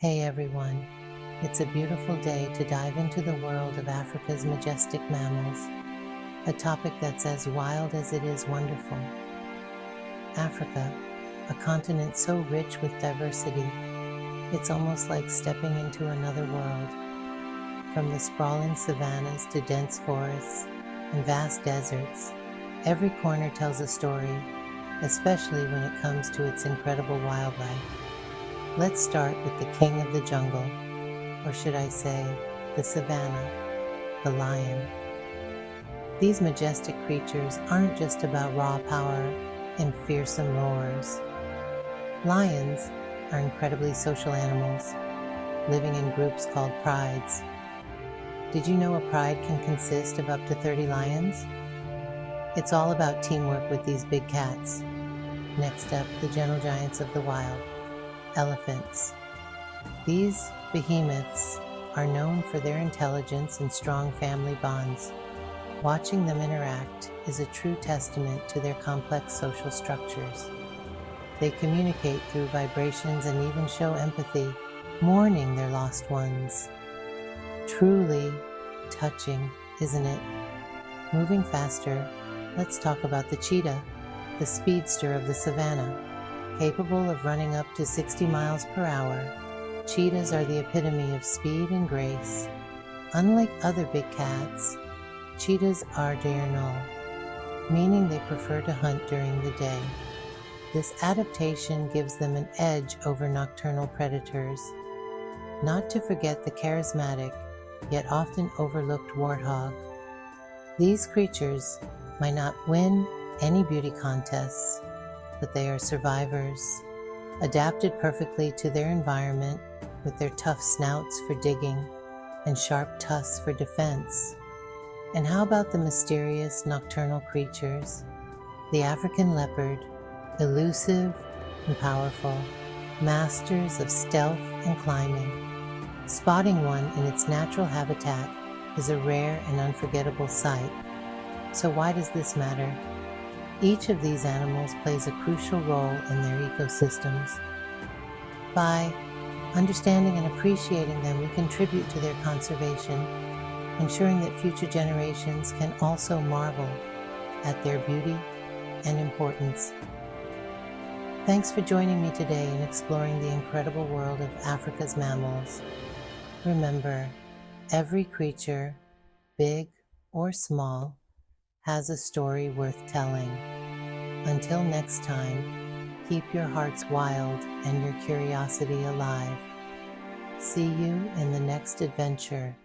Hey everyone, it's a beautiful day to dive into the world of Africa's majestic mammals, a topic that's as wild as it is wonderful. Africa, a continent so rich with diversity, it's almost like stepping into another world. From the sprawling savannas to dense forests and vast deserts, every corner tells a story, especially when it comes to its incredible wildlife. Let's start with the king of the jungle, or should I say, the savanna, the lion. These majestic creatures aren't just about raw power and fearsome roars. Lions are incredibly social animals, living in groups called prides. Did you know a pride can consist of up to 30 lions? It's all about teamwork with these big cats. Next up, the gentle giants of the wild, elephants. These behemoths are known for their intelligence and strong family bonds. Watching them interact is a true testament to their complex social structures. They communicate through vibrations and even show empathy, mourning their lost ones. Truly touching, isn't it? Moving faster, let's talk about the cheetah, the speedster of the savannah. Capable of running up to 60 miles per hour, cheetahs are the epitome of speed and grace. Unlike other big cats, cheetahs are diurnal, meaning they prefer to hunt during the day. This adaptation gives them an edge over nocturnal predators. Not to forget the charismatic, yet often overlooked warthog. These creatures might not win any beauty contests, but they are survivors, adapted perfectly to their environment with their tough snouts for digging and sharp tusks for defense. And how about the mysterious nocturnal creatures? The African leopard, elusive and powerful, masters of stealth and climbing. Spotting one in its natural habitat is a rare and unforgettable sight. So why does this matter? Each of these animals plays a crucial role in their ecosystems. By understanding and appreciating them, we contribute to their conservation, ensuring that future generations can also marvel at their beauty and importance. Thanks for joining me today in exploring the incredible world of Africa's mammals. Remember, every creature, big or small, has a story worth telling. Until next time, keep your hearts wild and your curiosity alive. See you in the next adventure.